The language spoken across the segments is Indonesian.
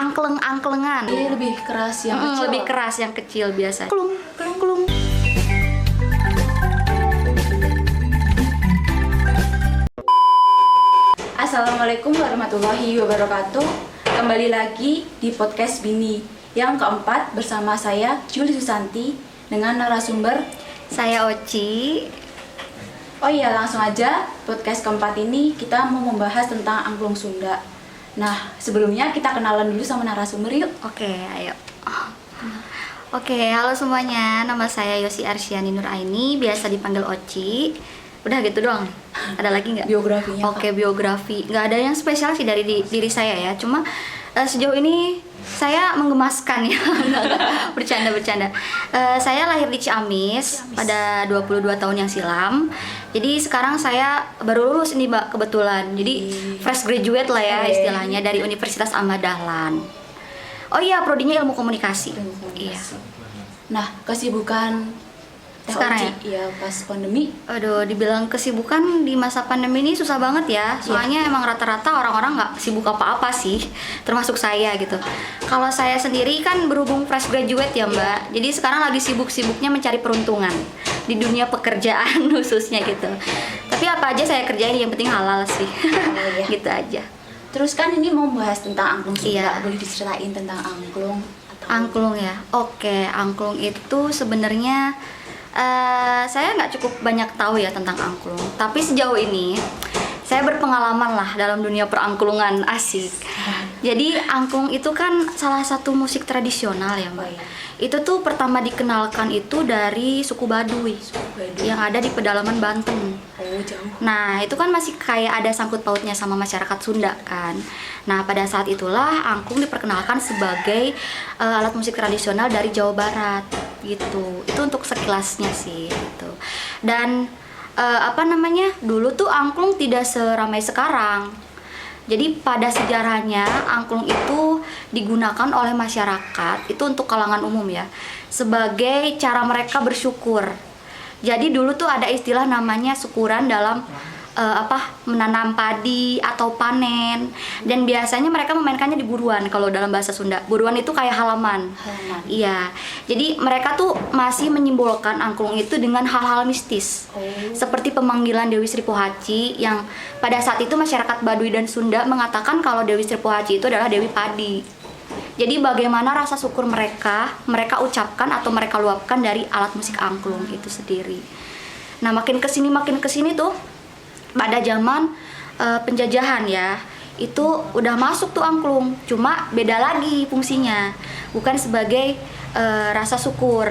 angkleng-angklengan. Iya, lebih keras yang kecil. Lebih keras yang kecil biasa. Klung, klung, klung. Assalamualaikum warahmatullahi wabarakatuh. Kembali lagi di podcast Bini yang keempat bersama saya Juli Susanti dengan narasumber Saya Oci. Oh iya, langsung aja podcast keempat ini kita mau membahas tentang angklung Sunda. Nah, sebelumnya kita kenalan dulu sama narasumber yuk. Oke, ayo. Oke, halo semuanya. Nama saya Yosi Arsyani Nuraini, biasa dipanggil Oci. Udah gitu doang. Ada lagi nggak? Biografinya. Oke, biografi. Nggak ada yang spesial sih dari diri saya ya. Cuma sejauh ini saya menggemaskan ya. Bercanda. Saya lahir di Ciamis pada 22 tahun yang silam. Jadi sekarang saya baru lulus ini Mbak, kebetulan. Jadi fresh graduate lah ya istilahnya dari Universitas Ahmad Dahlan. Oh iya, prodinya ilmu komunikasi. Iya. Nah, kesibukan Sekarang ya? Iya, pas pandemi. Aduh, dibilang kesibukan di masa pandemi ini susah banget ya. Soalnya emang rata-rata orang-orang nggak sibuk apa-apa sih, termasuk saya gitu. Kalau saya sendiri kan berhubung fresh graduate ya Mbak, jadi sekarang lagi sibuk-sibuknya mencari peruntungan di dunia pekerjaan khususnya gitu. Tapi apa aja saya kerjain, yang penting halal sih. Gitu aja. Terus kan ini mau bahas tentang angklung Sunda. Iya. Boleh diceritain tentang angklung? Angklung ya. Oke, angklung itu sebenarnya saya nggak cukup banyak tahu ya tentang angklung. Tapi sejauh ini saya berpengalaman lah dalam dunia perangklungan, asik. Jadi angklung itu kan salah satu musik tradisional ya Mbak. Itu tuh pertama dikenalkan itu dari suku Baduy yang ada di pedalaman Banten. Oh, jauh. Nah, itu kan masih kayak ada sangkut pautnya sama masyarakat Sunda kan. Nah, pada saat itulah angklung diperkenalkan sebagai alat musik tradisional dari Jawa Barat gitu. Itu untuk sekilasnya sih gitu. Dan dulu tuh angklung tidak seramai sekarang. Jadi pada sejarahnya angklung itu digunakan oleh masyarakat itu untuk kalangan umum ya, sebagai cara mereka bersyukur. Jadi dulu tuh ada istilah namanya syukuran dalam menanam padi atau panen, dan biasanya mereka memainkannya di buruan. Kalau dalam bahasa Sunda, buruan itu kayak halaman. Iya. Jadi mereka tuh masih menyimbolkan angklung itu dengan hal-hal mistis. Seperti pemanggilan Dewi Sri Pohaci, yang pada saat itu masyarakat Baduy dan Sunda mengatakan kalau Dewi Sri Pohaci itu adalah Dewi Padi. Jadi bagaimana rasa syukur mereka ucapkan atau mereka luapkan dari alat musik angklung itu sendiri. Nah, makin kesini tuh pada zaman penjajahan ya, itu udah masuk tuh angklung, cuma beda lagi fungsinya, bukan sebagai rasa syukur.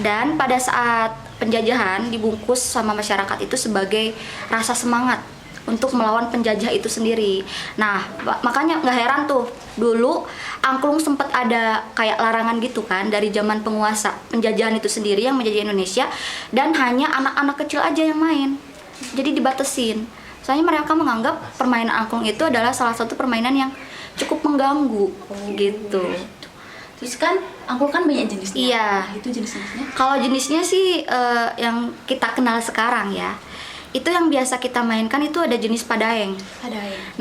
Dan pada saat penjajahan dibungkus sama masyarakat itu sebagai rasa semangat untuk melawan penjajah itu sendiri. Nah, makanya nggak heran tuh dulu angklung sempat ada kayak larangan gitu kan dari zaman penguasa penjajahan itu sendiri yang menjajah Indonesia, dan hanya anak-anak kecil aja yang main. Jadi dibatasin. Soalnya mereka menganggap permainan angklung itu adalah salah satu permainan yang cukup mengganggu gitu. Terus kan angklung kan banyak jenisnya. Iya. Nah, itu jenis-jenisnya. Kalau jenisnya sih yang kita kenal sekarang ya, itu yang biasa kita mainkan itu ada jenis padaeng.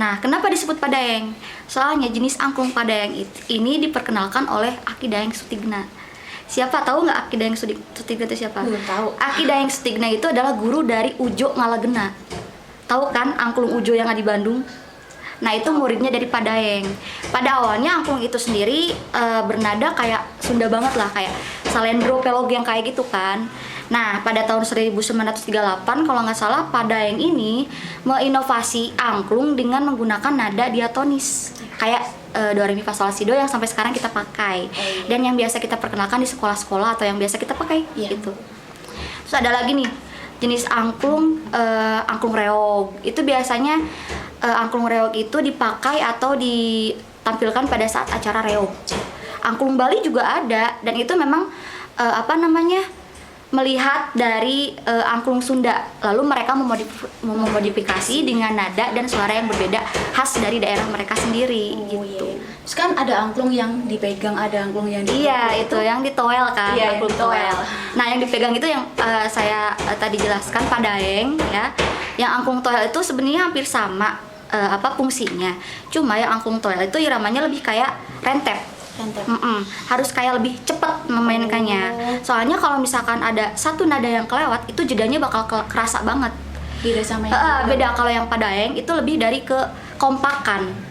Nah, kenapa disebut padaeng? Soalnya jenis angklung padaeng ini diperkenalkan oleh Aki Daeng Sutigna. Siapa tahu nggak Aki Daeng Sutigna itu siapa? Belum tahu. Aki Daeng Sutigna itu adalah guru dari Ujo Ngalagena. Tahu kan angklung Ujo yang ada di Bandung? Nah, itu muridnya dari Padaeng. Pada awalnya angklung itu sendiri bernada kayak Sunda banget lah, kayak salendro pelog yang kayak gitu kan. Nah, pada tahun 1938 kalau nggak salah Padaeng ini menginovasi angklung dengan menggunakan nada diatonis kayak do re mi fa sol la si do yang sampai sekarang kita pakai, dan yang biasa kita perkenalkan di sekolah-sekolah atau yang biasa kita pakai gitu. Terus ada lagi nih jenis angklung, angklung reog. Itu biasanya angklung reog itu dipakai atau ditampilkan pada saat acara reog. Angklung Bali juga ada, dan itu memang melihat dari angklung Sunda, lalu mereka memodifikasi dengan nada dan suara yang berbeda khas dari daerah mereka sendiri gitu. Terus kan ada angklung yang dipegang, ada angklung yang itu yang ditoel kan, Iya, angklung ditoel. toel. Nah, yang dipegang itu yang saya tadi jelaskan padaeng ya. Yang angklung toel itu sebenarnya hampir sama fungsinya. Cuma yang angklung toel itu iramanya lebih kayak rentep. Harus kayak lebih cepat memainkannya. Soalnya kalau misalkan ada satu nada yang kelewat, itu jedanya bakal kerasa banget. Beda sama yang Beda. Kalau yang padaeng itu lebih dari kekompakan.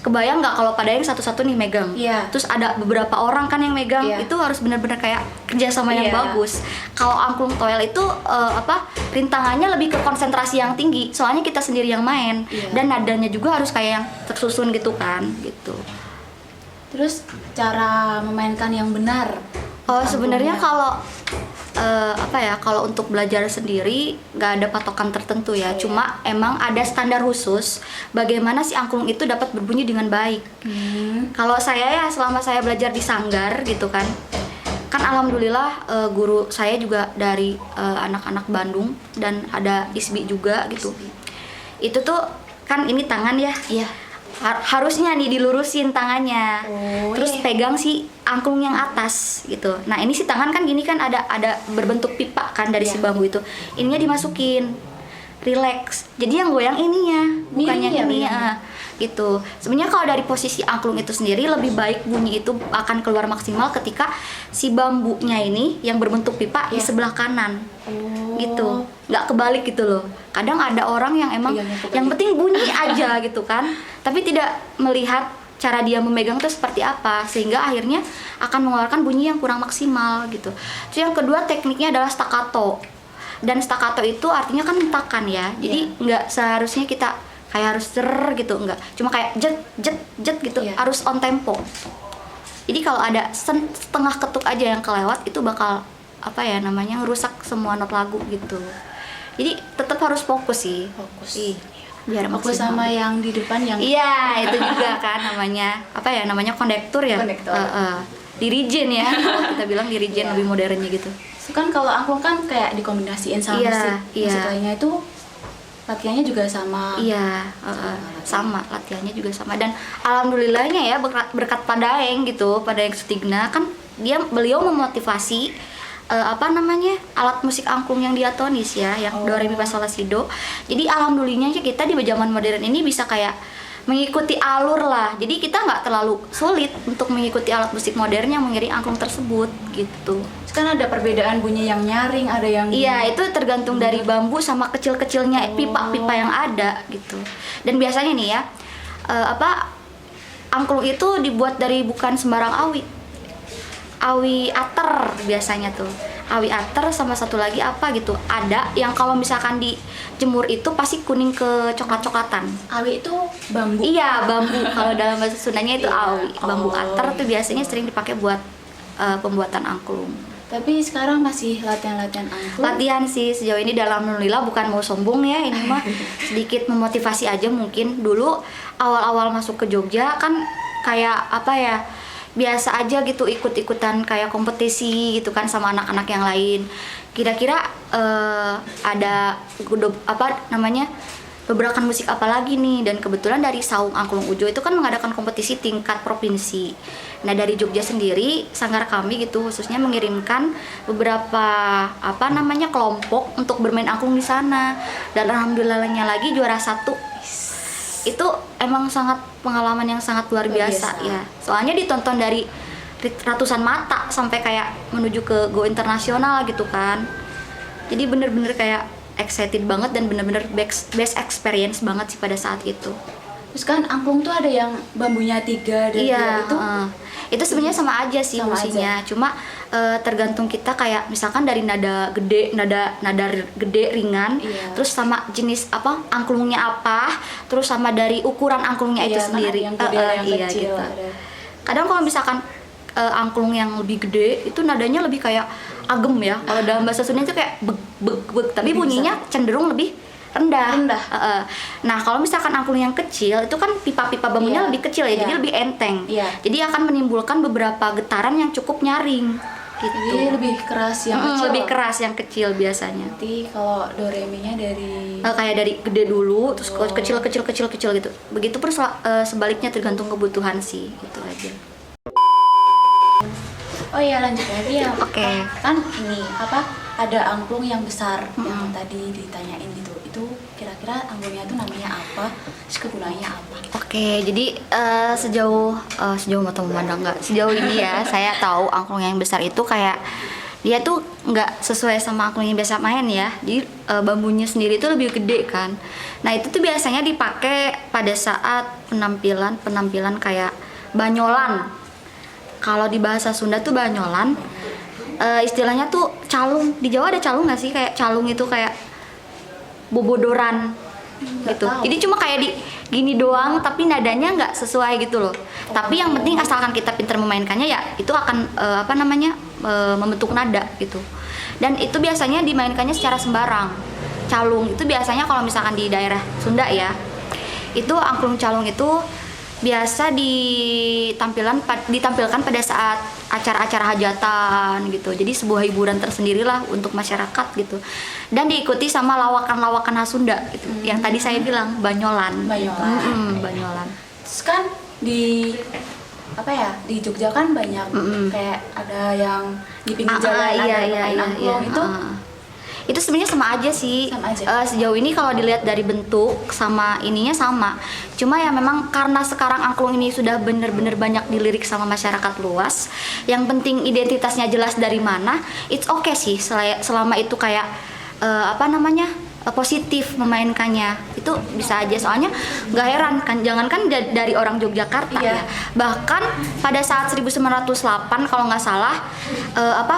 Kebayang nggak kalau padaeng satu-satu nih megang, terus ada beberapa orang kan yang megang, itu harus benar-benar kayak kerjasama yang bagus. Kalau angklung toel itu rintangannya lebih ke konsentrasi yang tinggi, soalnya kita sendiri yang main, dan nadanya juga harus kayak yang tersusun gitu kan, gitu. Terus cara memainkan yang benar? Sebenarnya kalau kalau untuk belajar sendiri nggak ada patokan tertentu ya. Cuma emang ada standar khusus bagaimana si angklung itu dapat berbunyi dengan baik. Kalau saya ya selama saya belajar di Sanggar gitu kan alhamdulillah guru saya juga dari anak-anak Bandung dan ada ISBI juga gitu. Itu tuh kan ini tangan ya. Harusnya nih dilurusin tangannya, terus pegang si angklung yang atas gitu. Nah ini si tangan kan gini kan ada berbentuk pipa kan dari si bambu itu. Ininya dimasukin, relax. Jadi yang goyang ininya, bukannya ini ya. Gitu. Sebenarnya kalau dari posisi angklung itu sendiri lebih baik bunyi itu akan keluar maksimal ketika si bambunya ini yang berbentuk pipa di sebelah kanan. Gitu, nggak kebalik gitu loh. Kadang ada orang yang emang yang penting bunyi aja gitu kan, tapi tidak melihat cara dia memegang itu seperti apa, sehingga akhirnya akan mengeluarkan bunyi yang kurang maksimal gitu. Terus yang kedua tekniknya adalah staccato, dan staccato itu artinya kan hentakan ya, jadi nggak seharusnya kita kayak harus gitu, enggak, cuma kayak jet jet jet gitu, harus on tempo. Jadi kalau ada setengah ketuk aja yang kelewat itu bakal ngerusak semua not lagu gitu. Jadi tetap harus fokus sih. Biar fokus sama yang di depan yang itu juga kan namanya kondektur ya. Dirijen ya. Kalau kita bilang dirijen lebih modernnya gitu. Kan kalau angklung kan kayak dikombinasiin sama musik lainnya itu latihannya juga sama. Sama latihannya juga sama, dan alhamdulillahnya ya berkat Padaeng gitu, Padaeng Sutigna kan beliau memotivasi alat musik angklung yang diatonis ya, yang do re mi fa sol la si do. Jadi alhamdulillahnya kita di zaman modern ini bisa kayak mengikuti alur lah. Jadi kita nggak terlalu sulit untuk mengikuti alat musik modern yang mengiring angklung tersebut gitu. Kan ada perbedaan bunyi yang nyaring, ada yang itu tergantung dari bambu sama kecil-kecilnya pipa-pipa yang ada gitu. Dan biasanya nih ya angklung itu dibuat dari bukan sembarang awi ater biasanya tuh. Awi ater sama satu lagi gitu. Ada yang kalau misalkan dijemur itu pasti kuning ke coklat-coklatan. Awi itu bambu. Iya, bambu. Kalau dalam bahasa Sundanya itu awi. Bambu ater tuh biasanya sering dipakai buat pembuatan angklung. Tapi sekarang masih latihan-latihan angklung? Latihan sih sejauh ini, alhamdulillah, bukan mau sombong ya, ini mah sedikit memotivasi aja mungkin. Dulu awal-awal masuk ke Jogja kan kayak biasa aja gitu, ikut-ikutan kayak kompetisi gitu kan sama anak-anak yang lain. Kira-kira ada gebrakan musik apa lagi nih, dan kebetulan dari Saung Angklung Ujo itu kan mengadakan kompetisi tingkat provinsi. Nah dari Jogja sendiri, Sanggar kami gitu khususnya mengirimkan beberapa kelompok untuk bermain angklung di sana, dan alhamdulillahnya lagi juara 1. Itu emang pengalaman yang sangat luar biasa ya. Soalnya ditonton dari ratusan mata sampai kayak menuju ke go internasional gitu kan. Jadi bener-bener kayak excited banget dan bener-bener best experience banget sih pada saat itu. Terus kan angklung tuh ada yang bambunya 3 dan 2 itu sebenarnya sama aja sih fungsinya. Cuma tergantung kita kayak misalkan dari nada gede ringan, terus sama jenis angklungnya terus sama dari ukuran angklungnya itu sendiri. Yang gede, yang kecil. Gitu. Kadang kalau misalkan angklung yang lebih gede itu nadanya lebih kayak agem ya. Kalau dalam bahasa Sunda itu kayak beg, tapi bunyinya cenderung lebih rendah. Nah kalau misalkan angklung yang kecil itu kan pipa-pipa bambunya lebih kecil ya, jadi lebih enteng. Jadi akan menimbulkan beberapa getaran yang cukup nyaring gitu. Jadi lebih keras yang kecil. Lebih keras yang kecil biasanya. Nanti kalau do re mi-nya dari kayak dari gede dulu terus kecil gitu. Begitu pun sebaliknya, tergantung kebutuhan sih, gitu aja. Oh iya, lanjut lagi ya. Oke. Kan ini ada angklung yang besar yang tadi ditanyain gitu. Itu kira-kira kira-kira angklungnya itu namanya apa, terus kegunaannya apa? Oke, jadi sejauh mata memandang nggak, sejauh ini ya saya tahu angklung yang besar itu kayak dia tuh nggak sesuai sama angklung yang biasa main ya. Jadi bambunya sendiri itu lebih gede kan. Nah itu tuh biasanya dipakai pada saat penampilan kayak banyolan. Kalau di bahasa Sunda tuh banyolan. Istilahnya tuh calung. Di Jawa ada calung nggak sih? Kayak calung itu kayak bobodoran gitu. Jadi cuma kayak gini doang, tapi nadanya nggak sesuai gitu loh. Tapi yang penting asalkan kita pintar memainkannya ya, itu akan membentuk nada gitu. Dan itu biasanya dimainkannya secara sembarang. Calung itu biasanya kalau misalkan di daerah Sunda ya, itu angklung calung itu biasa ditampilkan pada saat acara-acara hajatan gitu. Jadi sebuah hiburan tersendirilah untuk masyarakat gitu. Dan diikuti sama lawakan-lawakan khas Sunda gitu. Yang tadi saya bilang banyolan. Banyolan. Terus kan di Jogja kan banyak kayak ada yang di pinggir jalan main angklung itu sebenarnya sama aja sih. Sejauh ini kalau dilihat dari bentuk sama ininya sama. Cuma ya memang karena sekarang angklung ini sudah benar-benar banyak dilirik sama masyarakat luas. Yang penting identitasnya jelas dari mana. It's okay sih selama itu kayak positif memainkannya, itu bisa aja. Soalnya nggak heran kan, jangankan dari orang Yogyakarta ya, bahkan pada saat 1908 kalau nggak salah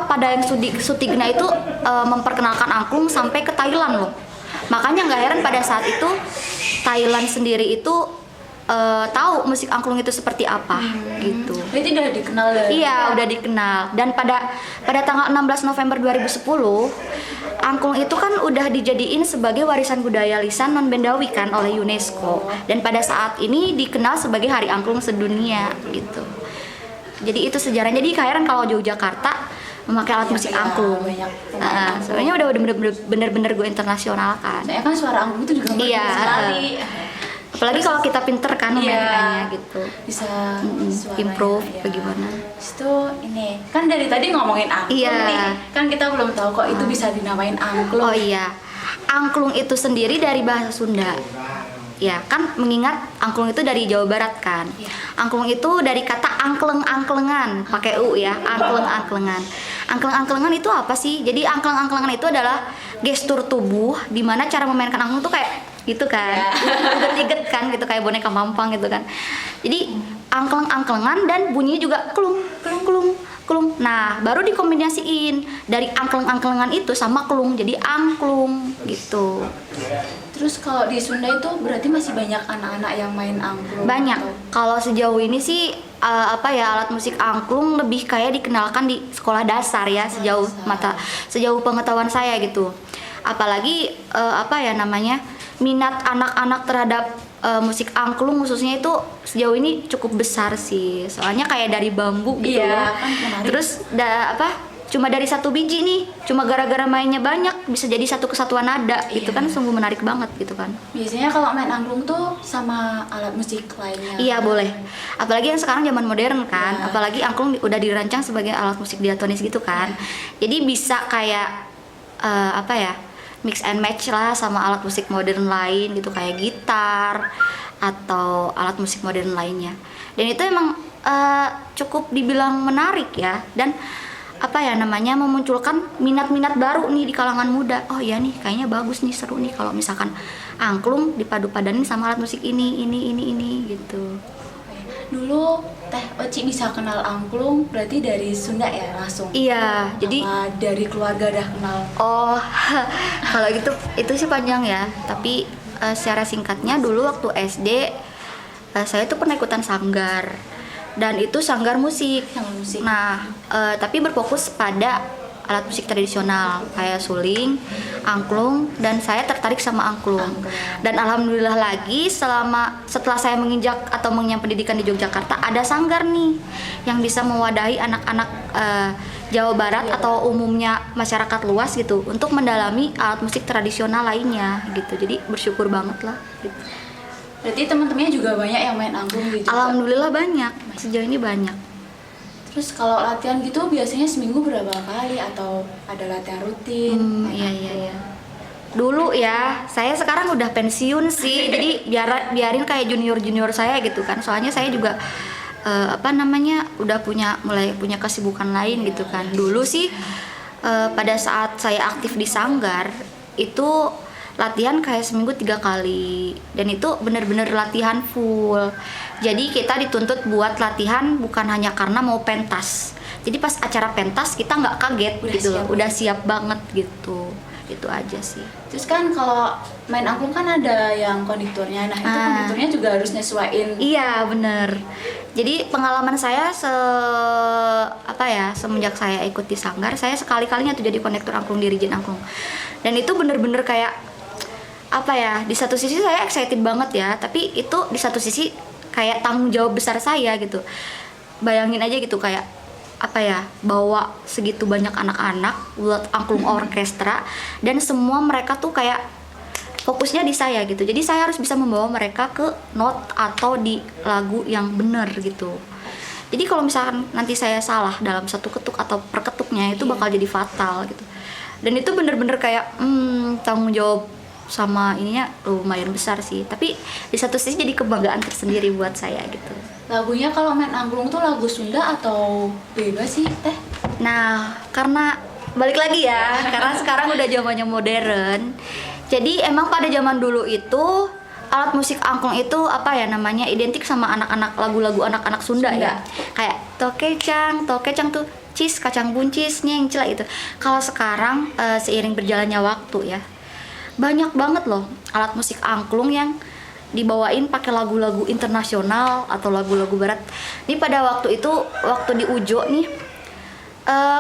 pada yang Sutigna itu memperkenalkan angklung sampai ke Thailand loh. Makanya nggak heran pada saat itu Thailand sendiri itu tahu musik angklung itu seperti apa gitu. Berarti udah dikenal dari udah dikenal. Dan pada tanggal 16 November 2010 angklung itu kan udah dijadiin sebagai warisan budaya lisan non bendawi kan oleh UNESCO. Dan pada saat ini dikenal sebagai Hari Angklung Sedunia gitu. Jadi itu sejarahnya. Jadi kayaknya kalau Yogyakarta memakai alat musik angklung. Sebenarnya udah bener-bener go internasional kan. Soalnya kan suara angklung itu juga bagus sekali. Apalagi kalau kita pinter kan memainkannya gitu. Bisa improve bagaimana. Itu ini kan dari tadi ngomongin angklung nih. Kan kita belum tahu kok itu bisa dinamain angklung. Oh iya. Angklung itu sendiri dari bahasa Sunda. Ya, kan mengingat angklung itu dari Jawa Barat kan. Angklung itu dari kata angkleng-angklengan, pakai U ya, angkleng-angklengan. Angkleng-angklengan itu apa sih? Jadi angkleng-angklengan itu adalah gestur tubuh di mana cara memainkan angklung tuh kayak gitu kan. Iget-iget kan gitu, kayak boneka mampang gitu kan. Jadi angkleng-angklengan dan bunyinya juga klung, klung, klung, klung. Nah, baru dikombinasiin dari angkleng-angklengan itu sama klung, jadi angklung gitu. Terus kalau di Sunda itu berarti masih banyak anak-anak yang main angklung? Banyak. Kalau sejauh ini sih alat musik angklung lebih kayak dikenalkan di sekolah dasar ya, sejauh pengetahuan saya gitu. Apalagi minat anak-anak terhadap musik angklung khususnya itu sejauh ini cukup besar sih. Soalnya kayak dari bambu gitu. Iya, kan menarik. Terus cuma dari satu biji nih, cuma gara-gara mainnya banyak bisa jadi satu kesatuan nada gitu kan, sungguh menarik banget gitu kan. Biasanya kalau main angklung tuh sama alat musik lainnya. Iya boleh, apalagi yang sekarang zaman modern kan, apalagi angklung udah dirancang sebagai alat musik diatonis gitu kan. Jadi bisa kayak mix and match lah sama alat musik modern lain gitu, kayak gitar atau alat musik modern lainnya. Dan itu emang cukup dibilang menarik ya, dan memunculkan minat-minat baru nih di kalangan muda. Oh iya nih, kayaknya bagus nih, seru nih kalau misalkan angklung dipadu-padanin sama alat musik ini gitu. Dulu Teh Oci bisa kenal angklung berarti dari Sunda ya langsung? Iya, jadi dari keluarga dah kenal? Oh, kalau gitu itu sih panjang ya. Tapi secara singkatnya dulu waktu SD saya tuh pernah ikutan sanggar. Dan itu sanggar musik. Nah, tapi berfokus pada alat musik tradisional kayak suling, angklung, dan saya tertarik sama angklung. Dan alhamdulillah lagi setelah saya menginjak atau mengenyam pendidikan di Yogyakarta, ada sanggar nih yang bisa mewadahi anak-anak Jawa Barat atau umumnya masyarakat luas gitu untuk mendalami alat musik tradisional lainnya gitu. Jadi bersyukur banget lah gitu. Berarti teman-temannya juga banyak yang main angklung gitu? Alhamdulillah banyak, sejauh ini banyak. Terus kalau latihan gitu biasanya seminggu berapa kali atau ada latihan rutin? Iya. dulu ya, saya sekarang udah pensiun sih, jadi biarin kayak junior saya gitu kan, soalnya saya juga udah mulai punya kesibukan lain gitu kan. Dulu sih pada saat saya aktif di sanggar itu latihan kayak seminggu 3 kali, dan itu bener-bener latihan full. Jadi kita dituntut buat latihan bukan hanya karena mau pentas. Jadi pas acara pentas kita nggak kaget udah siap banget gitu. Itu aja sih. Terus kan kalau main angklung kan ada yang konduktornya, nah itu konduktornya juga harus nyesuaiin. Iya bener. Jadi pengalaman saya semenjak saya ikut di sanggar, saya sekali-kalinya tuh jadi konduktor angklung, dirijen angklung. Dan itu bener-bener kayak di satu sisi saya excited banget ya, tapi itu di satu sisi kayak tanggung jawab besar saya gitu. Bayangin aja gitu kayak bawa segitu banyak anak-anak buat angklung orkestra, dan semua mereka tuh kayak fokusnya di saya gitu. Jadi saya harus bisa membawa mereka ke not atau di lagu yang bener gitu. Jadi kalau misalkan nanti saya salah dalam satu ketuk atau per ketuknya itu bakal jadi fatal gitu. Dan itu bener-bener kayak tanggung jawab sama ininya lumayan besar sih, tapi di satu sisi jadi kebanggaan tersendiri buat saya gitu. Lagunya kalau main angklung tuh lagu Sunda atau bebas sih Teh? Nah, karena balik lagi ya, karena sekarang udah zamannya modern. Jadi emang pada zaman dulu itu alat musik angklung itu identik sama anak-anak, lagu-lagu anak-anak Sunda ya. Kayak tokecang tuh cis, kacang buncis, nyeng, cela itu. Kalau sekarang seiring berjalannya waktu ya, banyak banget loh alat musik angklung yang dibawain pakai lagu-lagu internasional atau lagu-lagu barat. Ini pada waktu di Ujo nih,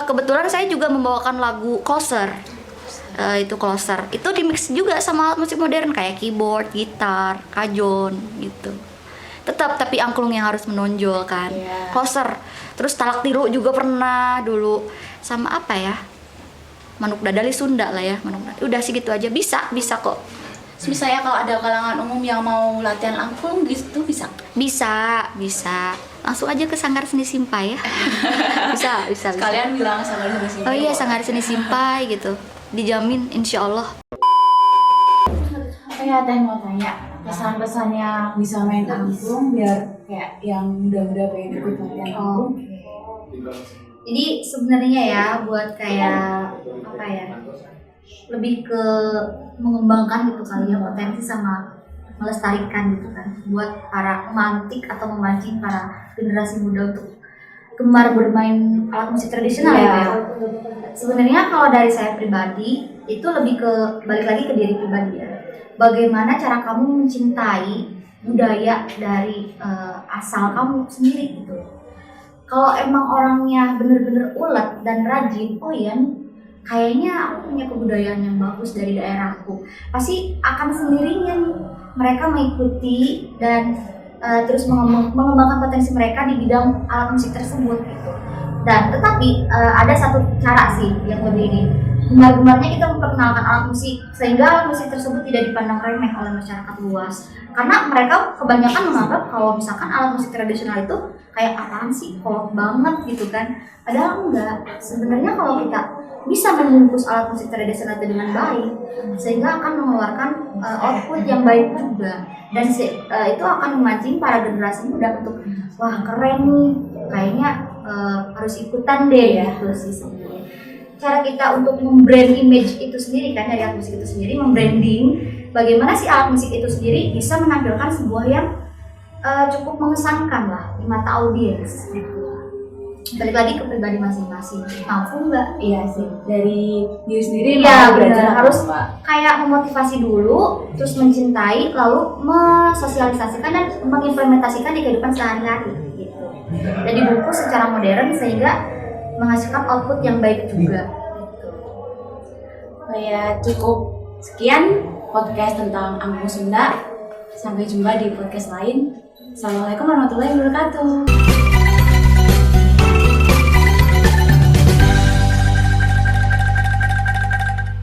kebetulan saya juga membawakan lagu Closer. Closer itu dimix juga sama alat musik modern kayak keyboard, gitar, kajon gitu. Tetap tapi angklung yang harus menonjol kan. Closer. Terus talak tiru juga pernah dulu, sama Manuk Dadali Sunda lah ya, udah sih gitu aja, bisa kok. Misalnya kalau ada kalangan umum yang mau latihan angklung gitu bisa? Bisa. Langsung aja ke Sanggar Seni Simpai ya. bisa. Sekalian bilang Sanggar Seni Simpai. Oh iya, Sanggar Seni Simpai gitu. Dijamin insya Allah. Teh mau tanya, pesan-pesannya bisa main angklung biar kayak yang muda-muda pengen ikut latihan angklung. Jadi sebenarnya ya buat kayak lebih ke mengembangkan gitu kali ya, potensi sama melestarikan gitu kan, buat para memantik atau memancing para generasi muda untuk gemar bermain alat musik tradisional ya. Sebenarnya kalau dari saya pribadi itu lebih ke balik lagi ke diri pribadi ya. Bagaimana cara kamu mencintai budaya dari asal kamu sendiri gitu. Kalau emang orangnya bener-bener ulet dan rajin, kayaknya aku punya kebudayaan yang bagus dari daerahku, pasti akan sendirinya nih mereka mengikuti dan terus mengembangkan potensi mereka di bidang alat musik tersebut gitu. Dan tetapi ada satu cara sih yang lebih ini, gemar-gemarnya kita memperkenalkan alat musik sehingga alat musik tersebut tidak dipandang remeh oleh masyarakat luas, karena mereka kebanyakan menganggap kalau misalkan alat musik tradisional itu kayak apaan sih, kolot banget gitu kan. Padahal enggak, sebenarnya kalau kita bisa membungkus alat musik tradisional itu dengan baik, sehingga akan mengeluarkan output yang baik juga, dan itu akan memancing para generasi muda untuk wah keren nih, kayaknya harus ikutan deh gitu sih sebenarnya. Cara kita untuk membrand image itu sendiri kan, dari alat musik itu sendiri, membranding bagaimana sih alat musik itu sendiri bisa menampilkan sebuah yang cukup mengesankan lah di mata audiens gitu. Balik lagi ke pribadi masing-masing, mampu nggak? Iya sih, dari diri sendiri. Iya benar, harus kayak memotivasi dulu, terus mencintai, lalu mensosialisasikan dan mengimplementasikan di kehidupan sehari-hari gitu. Dan dibungkus secara modern sehingga menghasilkan output yang baik juga gitu. Cukup sekian podcast tentang angklung Sunda. Sampai jumpa di podcast lain. Assalamualaikum warahmatullahi wabarakatuh.